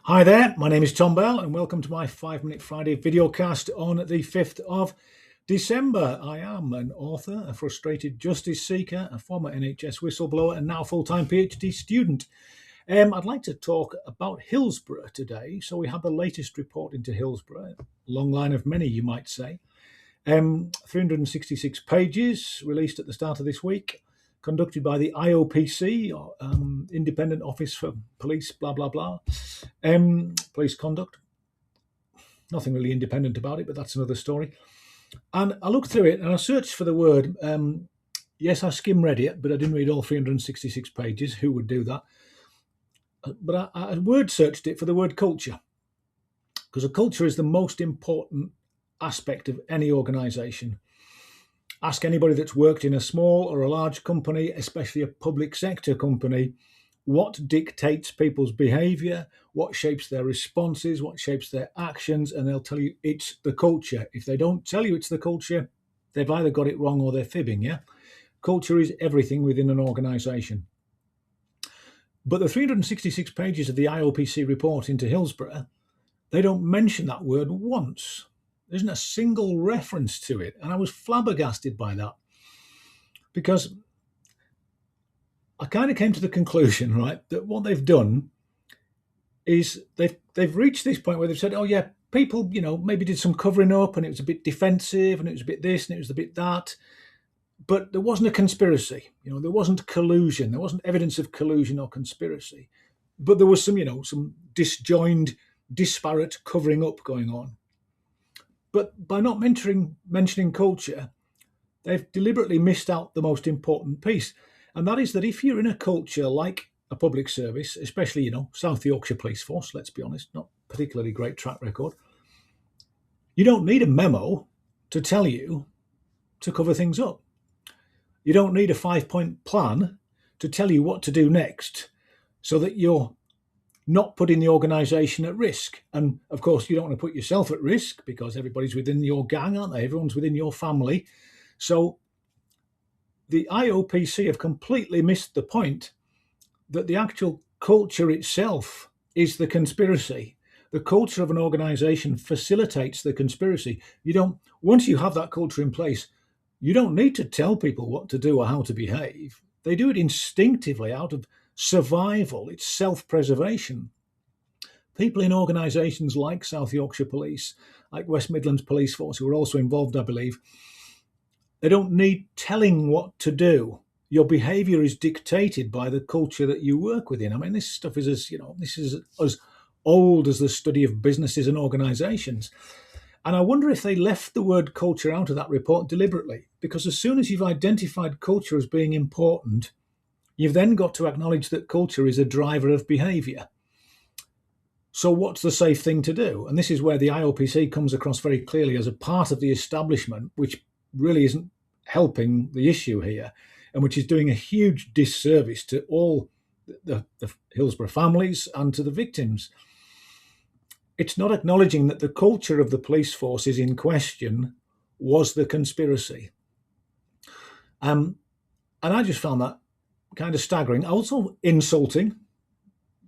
Hi there, my name is Tom Bell and welcome to my 5 Minute Friday videocast on the 5th of December. I am an author, a frustrated justice seeker, a former NHS whistleblower and now full-time PhD student. I'd like to talk about Hillsborough today. So we have the latest report into Hillsborough, long line of many you might say. 366 pages released at the start of this week, conducted by the IOPC, or Independent Office for Police, blah, blah, blah. Police conduct. Nothing really independent about it, but that's another story. And I looked through it and I searched for the word. Yes, I skim read it, but I didn't read all 366 pages. Who would do that? But I word searched it for the word culture, because a culture is the most important aspect of any organisation. Ask anybody that's worked in a small or a large company, especially a public sector company, what dictates people's behaviour, what shapes their responses, what shapes their actions, and they'll tell you it's the culture. If they don't tell you it's the culture, they've either got it wrong or they're fibbing, yeah? Culture is everything within an organisation. But the 366 pages of the IOPC report into Hillsborough, they don't mention that word once. There isn't a single reference to it. And I was flabbergasted by that, because I kind of came to the conclusion, right, that what they've done is they've reached this point where they've said, oh yeah, people, maybe did some covering up and it was a bit defensive and it was a bit this and it was a bit that. But there wasn't a conspiracy, there wasn't collusion, there wasn't evidence of collusion or conspiracy. But there was some disjoined, disparate covering up going on. But by not mentioning culture, they've deliberately missed out the most important piece. And that is that if you're in a culture like a public service, especially, South Yorkshire Police Force, let's be honest, not particularly great track record, you don't need a memo to tell you to cover things up. You don't need a 5-point plan to tell you what to do next so that you're not putting the organisation at risk. And of course, you don't want to put yourself at risk because everybody's within your gang, aren't they? Everyone's within your family. So the IOPC have completely missed the point that the actual culture itself is the conspiracy. The culture of an organisation facilitates the conspiracy. Once you have that culture in place, you don't need to tell people what to do or how to behave. They do it instinctively out of survival. It's self-preservation. People in organisations like South Yorkshire Police, like West Midlands Police Force, who are also involved, I believe, they don't need telling what to do. Your behaviour is dictated by the culture that you work within. I mean, this stuff is as old as the study of businesses and organisations. And I wonder if they left the word culture out of that report deliberately, because as soon as you've identified culture as being important, you've then got to acknowledge that culture is a driver of behaviour. So what's the safe thing to do? And this is where the IOPC comes across very clearly as a part of the establishment, which really isn't helping the issue here, and which is doing a huge disservice to all the Hillsborough families and to the victims. It's not acknowledging that the culture of the police forces in question was the conspiracy. And I just found that kind of staggering, also insulting,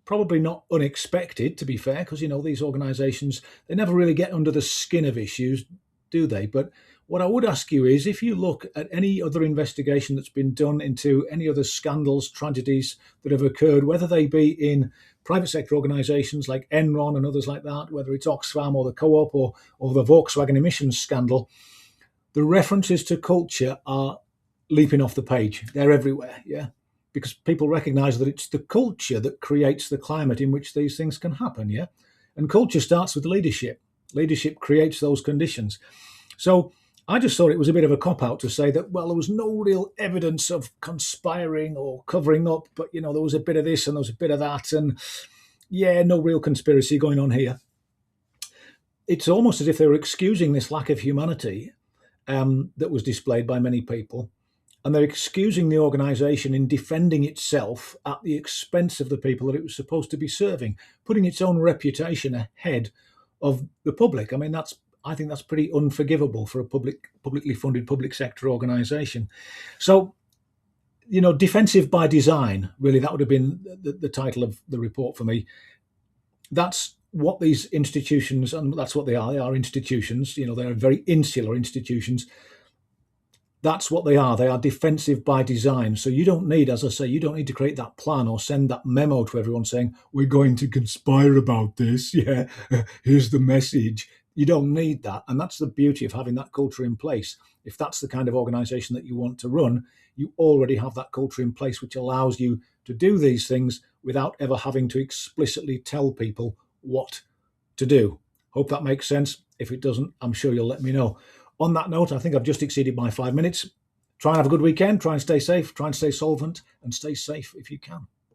probably not unexpected, to be fair, because, these organisations, they never really get under the skin of issues, do they? But what I would ask you is, if you look at any other investigation that's been done into any other scandals, tragedies that have occurred, whether they be in private sector organisations like Enron and others like that, whether it's Oxfam or the Co-op or the Volkswagen emissions scandal, the references to culture are leaping off the page. They're everywhere, yeah? Because people recognise that it's the culture that creates the climate in which these things can happen, yeah? And culture starts with leadership. Leadership creates those conditions. So I just thought it was a bit of a cop-out to say that, well, there was no real evidence of conspiring or covering up, but, there was a bit of this and there was a bit of that, and, yeah, no real conspiracy going on here. It's almost as if they were excusing this lack of humanity that was displayed by many people, and they're excusing the organisation in defending itself at the expense of the people that it was supposed to be serving, putting its own reputation ahead of the public. I mean, I think that's pretty unforgivable for a publicly funded public sector organisation. So, defensive by design, really, that would have been the title of the report for me. that's what these institutions, and that's what they are institutions, they're very insular institutions. That's what they are. They are defensive by design. So you don't need, as I say, you don't need to create that plan or send that memo to everyone saying, we're going to conspire about this. Yeah, here's the message. You don't need that. And that's the beauty of having that culture in place. If that's the kind of organization that you want to run, you already have that culture in place, which allows you to do these things without ever having to explicitly tell people what to do. Hope that makes sense. If it doesn't, I'm sure you'll let me know. On that note, I think I've just exceeded my 5 minutes. Try and have a good weekend. Try and stay safe. Try and stay solvent, and stay safe if you can.